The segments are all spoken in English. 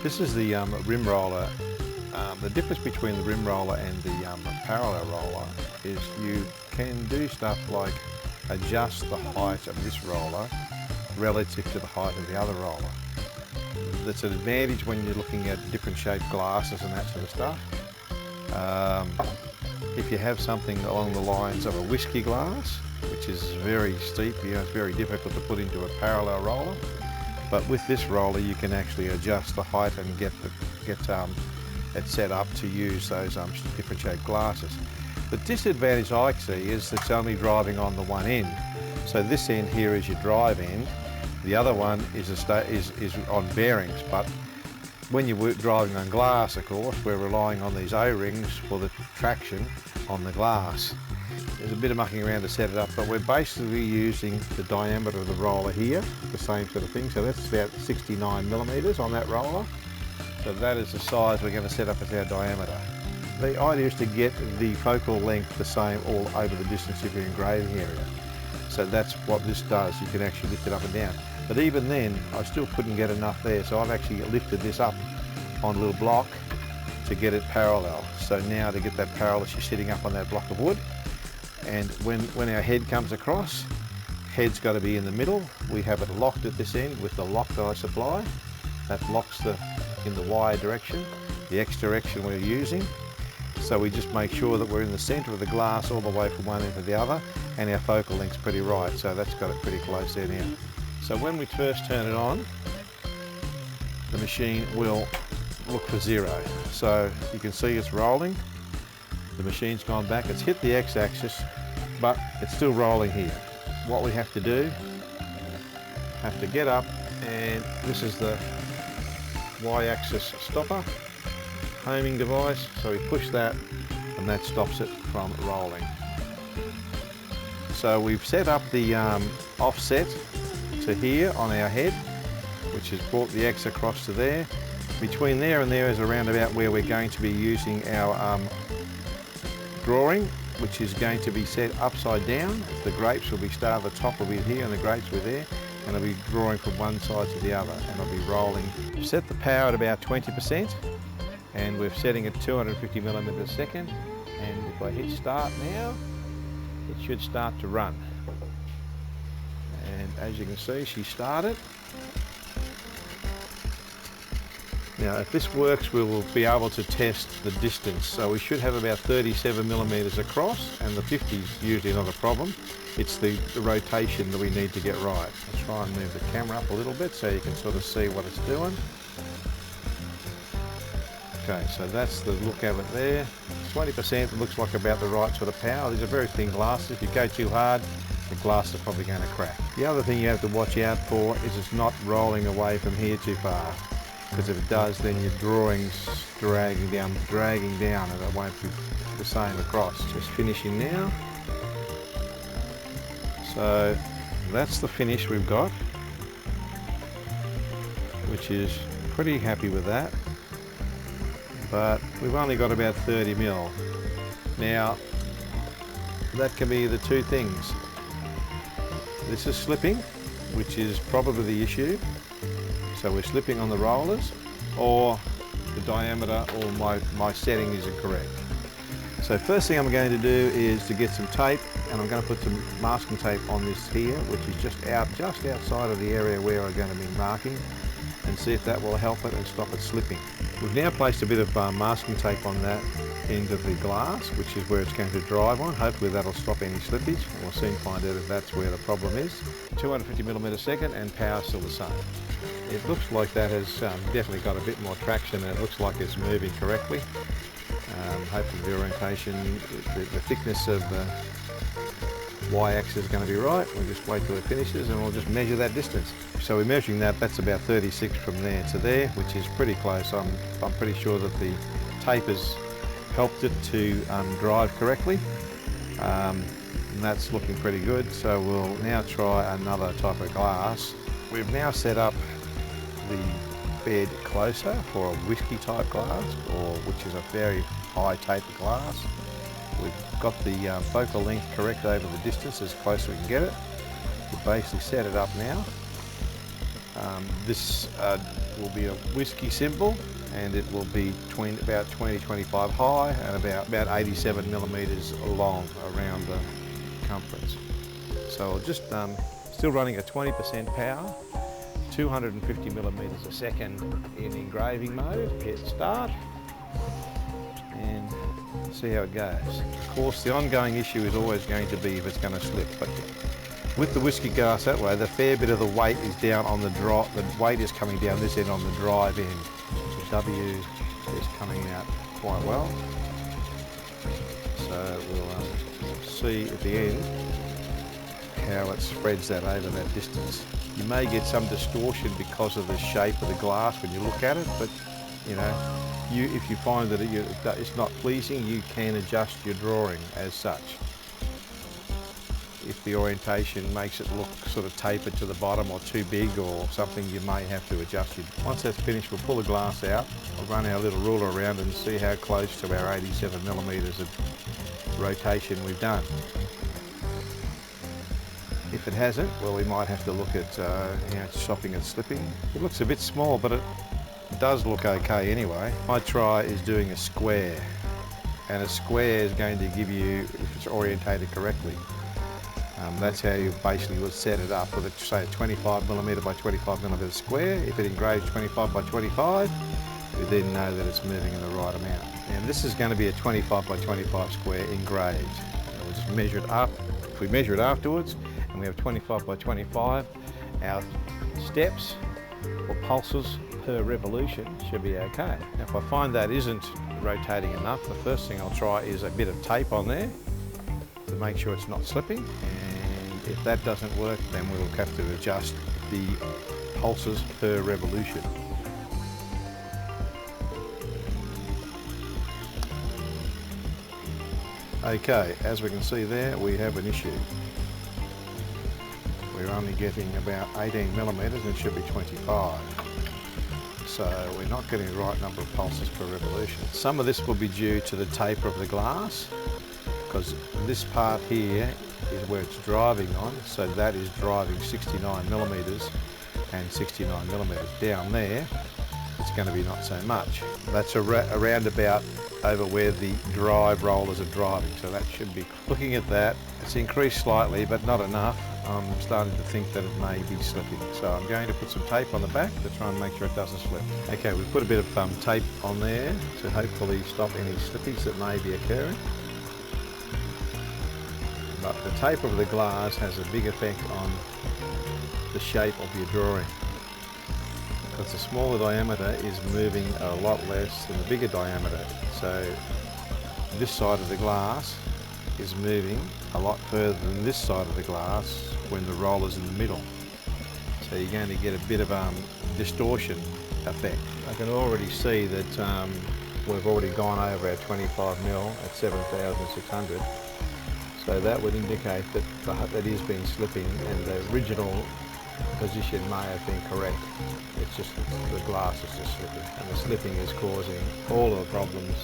This is the rim roller. The difference between the rim roller and the parallel roller is you can do stuff like adjust the height of this roller relative to the height of the other roller. That's an advantage when you're looking at different shaped glasses and that sort of stuff. If you have something along the lines of a whiskey glass, which is very steep, it's very difficult to put into a parallel roller. But with this roller, you can actually adjust the height and get it set up to use those different shaped glasses. The disadvantage I see is it's only driving on the one end. So this end here is your drive end. The other one is on bearings. But when you're driving on glass, of course, we're relying on these O-rings for the traction on the glass. There's a bit of mucking around to set it up, but we're basically using the diameter of the roller here, the same sort of thing. So that's about 69 millimeters on that roller. So that is the size we're going to set up as our diameter. The idea is to get the focal length the same all over the distance of your engraving area. So that's what this does. You can actually lift it up and down. But even then, I still couldn't get enough there. So I've actually lifted this up on a little block to get it parallel. So now to get that parallel, she's sitting up on that block of wood. And when our head comes across, head's got to be in the middle. We have it locked at this end with the lock that I supply. That locks in the Y direction, the X direction we're using. So we just make sure that we're in the centre of the glass all the way from one end to the other, and our focal length's pretty right, so that's got it pretty close there now. So when we first turn it on, the machine will look for 0. So you can see it's rolling. The machine's gone back, it's hit the X-axis, but it's still rolling here. What we have to do, have to get up, and this is the Y-axis stopper, homing device, so we push that and that stops it from rolling. So we've set up the offset to here on our head, which has brought the X across to there. Between there and there is around about where we're going to be using our drawing, which is going to be set upside down. The grapes will be started, the top will be here and the grapes will be there, and I'll be drawing from one side to the other, and I'll be rolling. We've set the power at about 20%, and we're setting at 250 millimeters a second, and if I hit start now, it should start to run. And as you can see, she started. Now, if this works, we will be able to test the distance. So we should have about 37 millimeters across, and the 50 is usually not a problem. It's the rotation that we need to get right. I'll try and move the camera up a little bit so you can sort of see what it's doing. Okay, so that's the look of it there. 20% looks like about the right sort of power. These are very thin glasses. If you go too hard, the glass is probably going to crack. The other thing you have to watch out for is it's not rolling away from here too far. Because if it does, then your drawing's dragging down, and it won't be the same across. Just finishing now. So that's the finish we've got, which is pretty happy with that. But we've only got about 30 mil. Now, that can be either two things. This is slipping, which is probably the issue. So we're slipping on the rollers, or the diameter or my setting is incorrect. So first thing I'm going to do is to get some tape, and I'm going to put some masking tape on this here, which is just outside of the area where we're going to be marking, and see if that will help it and stop it slipping. We've now placed a bit of masking tape on that end of the glass, which is where it's going to drive on. Hopefully that'll stop any slippage. We'll soon find out if that's where the problem is. 250 millimeters a second, and power still the same. It looks like that has definitely got a bit more traction, and it looks like it's moving correctly. Hopefully the orientation, the thickness of the Y-axis is going to be right. We'll just wait till it finishes, and we'll just measure that distance. So we're measuring that. That's about 36 from there to there, which is pretty close. I'm pretty sure that the tape has helped it to drive correctly. And that's looking pretty good. So we'll now try another type of glass. We've now set up the bed closer for a whiskey type glass, or which is a very high tapered glass. We've got the focal length correct over the distance as close as we can get it. We've basically set it up now. This will be a whiskey symbol, and it will be about 20-25 high and about 87 millimeters long around the circumference. So I'll just still running at 20% power, 250 millimeters a second in engraving mode. Hit start and see how it goes. Of course, the ongoing issue is always going to be if it's going to slip, but with the whiskey glass that way, the fair bit of the weight is down on the drive. The weight is coming down this end on the drive end. The W is coming out quite well. So we'll see at the end how it spreads that over that distance. You may get some distortion because of the shape of the glass when you look at it, but you know, if you find that it's not pleasing, you can adjust your drawing as such. If the orientation makes it look sort of tapered to the bottom or too big or something, you may have to adjust it. Once that's finished, we'll pull the glass out. I'll run our little ruler around and see how close to our 87 millimeters of rotation we've done. If it hasn't, well, we might have to look at stopping and slipping. It looks a bit small, but it does look okay anyway. My try is doing a square, and a square is going to give you, if it's orientated correctly, that's how you basically would set it up with a, say, a 25 millimeter by 25 millimeter square. If it engraves 25 by 25, we then know that it's moving in the right amount. And this is going to be a 25 by 25 square engraved. We'll just measure it up. If we measure it afterwards, and we have 25 by 25, our steps or pulses per revolution should be okay. Now, if I find that isn't rotating enough, the first thing I'll try is a bit of tape on there to make sure it's not slipping. And if that doesn't work, then we'll have to adjust the pulses per revolution. Okay, as we can see there, we have an issue. We're only getting about 18 millimeters and it should be 25. So we're not getting the right number of pulses per revolution. Some of this will be due to the taper of the glass, because this part here is where it's driving on, so that is driving 69 millimeters and 69 millimeters. Down there, it's going to be not so much. That's around about over where the drive rollers are driving, so that should be. Looking at that, it's increased slightly, but not enough. I'm starting to think that it may be slipping, so I'm going to put some tape on the back to try and make sure it doesn't slip. Okay, we've put a bit of tape on there to hopefully stop any slippage that may be occurring. But the tape of the glass has a big effect on the shape of your drawing, because the smaller diameter is moving a lot less than the bigger diameter. So this side of the glass is moving a lot further than this side of the glass when the roller's in the middle. So you're going to get a bit of distortion effect. I can already see that we've already gone over our 25 mil at 7,600. So that would indicate that that is being slipping, and the original position may have been correct. It's just the glass is just slipping, and the slipping is causing all of the problems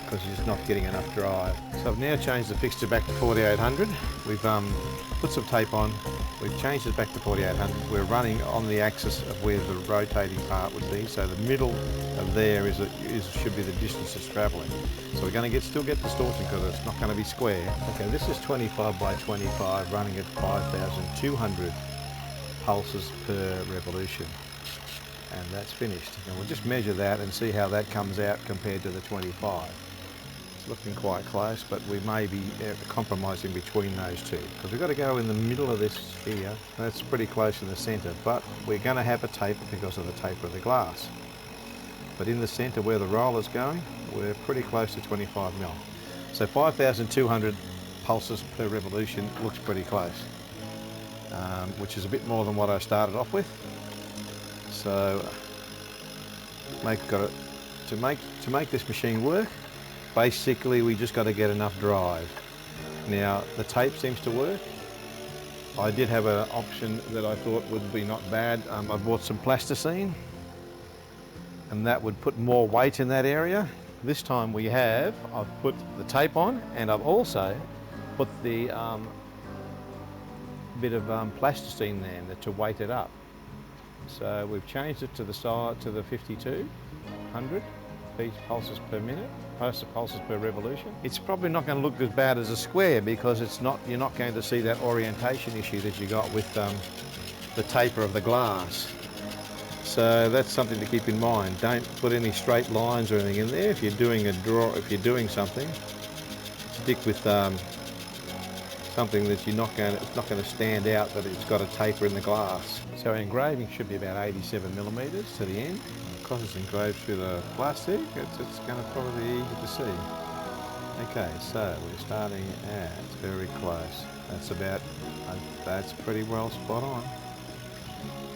because you're just not getting enough drive. So I've now changed the fixture back to 4800. We've put some tape on, we've changed it back to 4800. We're running on the axis of where the rotating part would be, so the middle of there should be the distance it's travelling. So we're going to still get distortion because it's not going to be square. Okay, this is 25 by 25 running at 5,200 pulses per revolution. And that's finished. And we'll just measure that and see how that comes out compared to the 25. It's looking quite close, but we may be compromising between those two, because we've got to go in the middle of this here. That's pretty close in the centre, but we're going to have a taper because of the taper of the glass. But in the centre where the roller's going, we're pretty close to 25 mil. So 5,200 pulses per revolution looks pretty close, which is a bit more than what I started off with. So to make this machine work, basically we just got to get enough drive. Now the tape seems to work. I did have an option that I thought would be not bad. I bought some plasticine, and that would put more weight in that area. This time I've put the tape on, and I've also put the bit of plasticine there to weight it up. So we've changed it to the side to the 5200 pulses per minute, pulses per revolution. It's probably not going to look as bad as a square because you're not going to see that orientation issue that you got with the taper of the glass. So that's something to keep in mind. Don't put any straight lines or anything in there. If you're doing something, stick with something that it's not going to stand out that it's got a taper in the glass. So engraving should be about 87 millimeters to the end. Because it's engraved through the plastic, it's going to probably be easy to see. Okay, so we're starting at very close. That's pretty well spot on.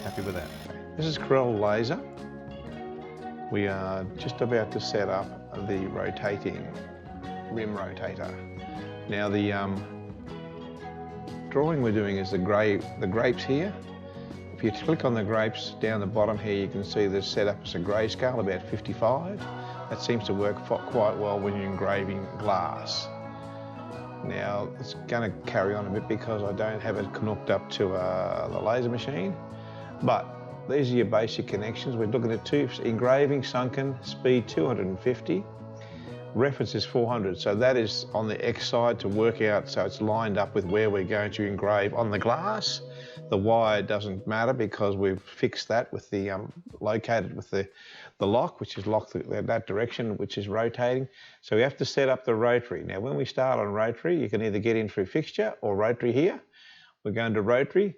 Happy with that. This is Corel Laser. We are just about to set up the rotating rim rotator. Now the drawing we're doing is the grapes here. If you click on the grapes down the bottom here, you can see they're set up as a grayscale, about 55. That seems to work quite well when you're engraving glass. Now, it's going to carry on a bit because I don't have it hooked up to the laser machine, but these are your basic connections. We're looking at engraving sunken, speed 250. Reference is 400, so that is on the X side to work out, so it's lined up with where we're going to engrave on the glass. The Y doesn't matter because we've fixed that with the located with the lock, which is locked that direction, which is rotating. So we have to set up the rotary. Now, when we start on rotary, you can either get in through fixture or rotary here. We're going to rotary.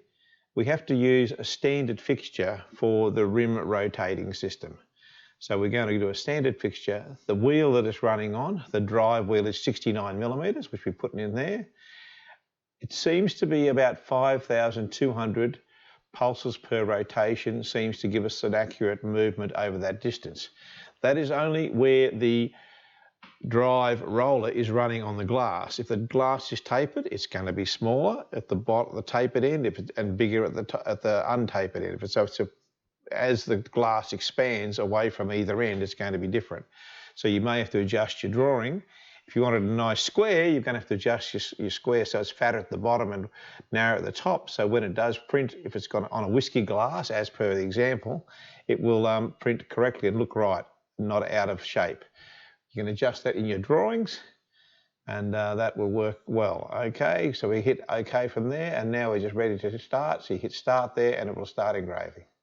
We have to use a standard fixture for the rim rotating system. So we're going to do a standard fixture. The wheel that it's running on, the drive wheel, is 69 millimeters, which we're putting in there. It seems to be about 5,200 pulses per rotation, seems to give us an accurate movement over that distance. That is only where the drive roller is running on the glass. If the glass is tapered, it's going to be smaller at the bottom, the tapered end, and bigger at the untapered end. As the glass expands away from either end, it's going to be different. So you may have to adjust your drawing. If you wanted a nice square, you're going to have to adjust your square so it's fatter at the bottom and narrow at the top. So when it does print, if it's got on a whiskey glass, as per the example, it will print correctly and look right, not out of shape. You can adjust that in your drawings, and that will work well. Okay, so we hit OK from there, and now we're just ready to start. So you hit start there, and it will start engraving.